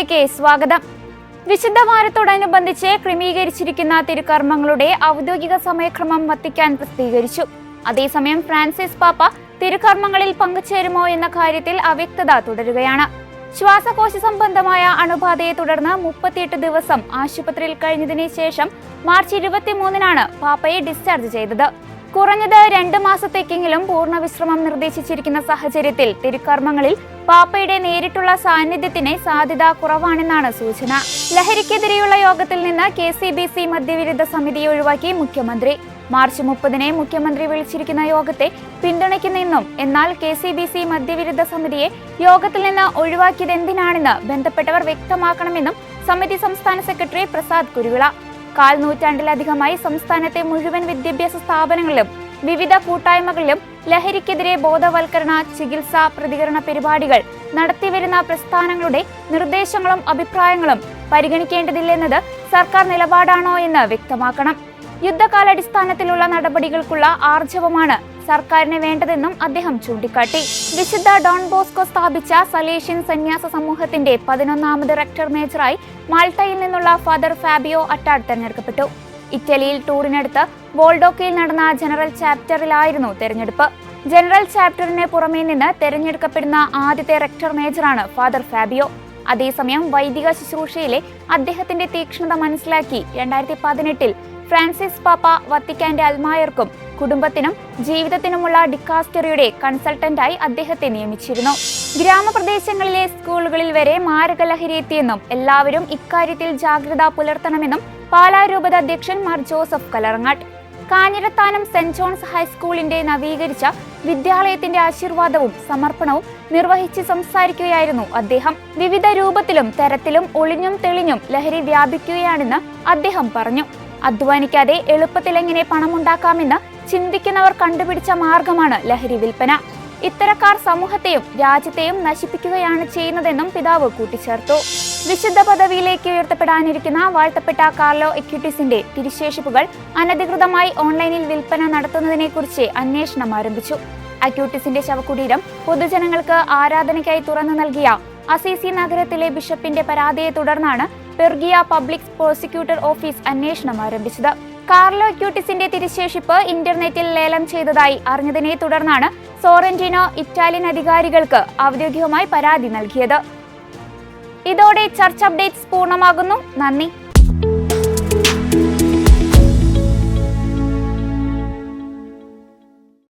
ന്യൂസിലേക്ക് സ്വാഗതം. വിശുദ്ധ വാരത്തോടനുബന്ധിച്ച് ക്രമീകരിച്ചിരിക്കുന്ന തിരുക്കർമ്മങ്ങളുടെ ഔദ്യോഗിക സമയക്രമം വത്തിക്കാൻ പ്രസിദ്ധീകരിച്ചു. അതേസമയം ഫ്രാൻസിസ് പാപ്പ തിരുക്കർമ്മങ്ങളിൽ പങ്കുചേരുമോ എന്ന കാര്യത്തിൽ അവ്യക്തത തുടരുകയാണ്. ശ്വാസകോശ സംബന്ധമായ അണുബാധയെ തുടർന്ന് 38 ദിവസം ആശുപത്രിയിൽ കഴിഞ്ഞതിന് ശേഷം മാർച്ച് 23-നാണ് പാപ്പയെ ഡിസ്ചാർജ് ചെയ്തത്. കുറഞ്ഞത് 2 മാസത്തേക്കെങ്കിലും പൂർണ്ണ വിശ്രമം നിർദ്ദേശിച്ചിരിക്കുന്ന സാഹചര്യത്തിൽ തിരുക്കർമ്മങ്ങളിൽ പാപ്പയുടെ നേരിട്ടുള്ള സാന്നിധ്യത്തിന് സാധ്യത കുറവാണെന്നാണ് സൂചന. ലഹരിക്കെതിരെയുള്ള യോഗത്തിൽ നിന്ന് KCBC മദ്യവിരുദ്ധ സമിതിയെ ഒഴിവാക്കി മുഖ്യമന്ത്രി. മാർച്ച് 30-ന് മുഖ്യമന്ത്രി വിളിച്ചിരിക്കുന്ന യോഗത്തെ പിന്തുണയ്ക്കുന്നെന്നും എന്നാൽ KCBC മദ്യവിരുദ്ധ സമിതിയെ യോഗത്തിൽ നിന്ന് ഒഴിവാക്കിയതെന്തിനാണെന്ന് ബന്ധപ്പെട്ടവർ വ്യക്തമാക്കണമെന്നും സമിതി സംസ്ഥാന സെക്രട്ടറി പ്രസാദ് കുരുവിള. 1/4 നൂറ്റാണ്ടിലധികമായി സംസ്ഥാനത്തെ മുഴുവൻ വിദ്യാഭ്യാസ സ്ഥാപനങ്ങളിലും വിവിധ കൂട്ടായ്മകളിലും ലഹരിക്കെതിരെ ബോധവൽക്കരണ, ചികിത്സ, പ്രതികരണ പരിപാടികൾ നടത്തിവരുന്ന പ്രസ്ഥാനങ്ങളുടെ നിർദ്ദേശങ്ങളും അഭിപ്രായങ്ങളും പരിഗണിക്കേണ്ടതില്ലെന്നത് സർക്കാർ നിലപാടാണോ എന്ന് വ്യക്തമാക്കണം. യുദ്ധകാലാടിസ്ഥാനത്തിലുള്ള നടപടികൾക്കുള്ള ആർജവമാണ് സർക്കാരിന് വേണ്ടതെന്നും അദ്ദേഹം ചൂണ്ടിക്കാട്ടി. വിശുദ്ധ ഡോൺ ബോസ്കോ സ്ഥാപിച്ച സലേഷ്യൻ സന്യാസ സമൂഹത്തിന്റെ 11ാമത് റെക്ടർ മേജറായി മാൾട്ടയിൽ നിന്നുള്ള ഫാദർ ഫാബിയോ അട്ടാഡ് തെരഞ്ഞെടുക്കപ്പെട്ടു. ഇറ്റലിയിൽ ടൂറിനടുത്ത് വോൾഡോക്കയിൽ നടന്ന ജനറൽ ചാപ്റ്ററിലായിരുന്നു തെരഞ്ഞെടുപ്പ്. ജനറൽ ചാപ്റ്ററിന് പുറമേ നിന്ന് തെരഞ്ഞെടുക്കപ്പെടുന്ന ആദ്യത്തെ റെക്ടർ മേജറാണ് ഫാദർ ഫാബിയോ. അതേസമയം വൈദിക ശുശ്രൂഷയിലെ അദ്ദേഹത്തിന്റെ തീക്ഷ്ണത മനസ്സിലാക്കി 2018-ൽ ഫ്രാൻസിസ് പാപ്പ വത്തിക്കാന്റെ അൽമായർക്കും കുടുംബത്തിനും ജീവിതത്തിനുമുള്ള ഡിക്കാസ്റ്ററിയുടെ കൺസൾട്ടന്റായി അദ്ദേഹത്തെ നിയമിച്ചിരുന്നു. ഗ്രാമപ്രദേശങ്ങളിലെ സ്കൂളുകളിൽ വരെ മാരക ലഹരി എത്തിയെന്നും എല്ലാവരും ഇക്കാര്യത്തിൽ ജാഗ്രത പുലർത്തണമെന്നും പാലാ രൂപത അധ്യക്ഷൻ Mar Joseph Kallarangatt. Kanjirathanam saint John's ഹൈസ്കൂളിന്റെ നവീകരിച്ച വിദ്യാലയത്തിന്റെ ആശീർവാദവും സമർപ്പണവും നിർവഹിച്ച് സംസാരിക്കുകയായിരുന്നു അദ്ദേഹം. വിവിധ രൂപത്തിലും തരത്തിലും ഒളിഞ്ഞും തെളിഞ്ഞും ലഹരി വ്യാപിക്കുകയാണെന്ന് അദ്ദേഹം പറഞ്ഞു. അധ്വാനിക്കാതെ എളുപ്പത്തിൽ എങ്ങനെ പണമുണ്ടാക്കാമെന്ന് ചിന്തിക്കുന്നവർ കണ്ടുപിടിച്ച മാർഗമാണ് ലഹരി വിൽപ്പന. ഇത്തരക്കാർ സമൂഹത്തെയും രാജ്യത്തെയും നശിപ്പിക്കുകയാണ് ചെയ്യുന്നതെന്നും പിതാവ് കൂട്ടിച്ചേർത്തു. വിശുദ്ധ പദവിയിലേക്ക് ഉയർത്തപ്പെടാനിരിക്കുന്ന വാഴ്ത്തപ്പെട്ട കാർലോ അക്യൂട്ടിസിന്റെ തിരുശേഷിപ്പുകൾ അനധികൃതമായി ഓൺലൈനിൽ വിൽപ്പന നടത്തുന്നതിനെക്കുറിച്ച് അന്വേഷണം ആരംഭിച്ചു. അക്യൂട്ടിസിന്റെ ശവകുടീരം പൊതുജനങ്ങൾക്ക് ആരാധനയ്ക്കായി തുറന്നു നൽകിയ അസീസി നഗരത്തിലെ ബിഷപ്പിന്റെ പരാതിയെ തുടർന്നാണ് പെർഗിയ പബ്ലിക് പ്രോസിക്യൂട്ടർ ഓഫീസ് അന്വേഷണം ആരംഭിച്ചത്. കാർലോ അക്യൂട്ടിസിന്റെ തിരുശേഷിപ്പ് ഇന്റർനെറ്റിൽ ലേലം ചെയ്തതായി അറിഞ്ഞതിനെ തുടർന്നാണ് സോറന്റിനോ ഇറ്റാലിയൻ അധികാരികൾക്ക് ഔദ്യോഗികമായി പരാതി നൽകിയത്. ഇതോടെ ചർച്ച് അപ്ഡേറ്റ്സ് പൂർണ്ണമാകുന്നു. നന്ദി.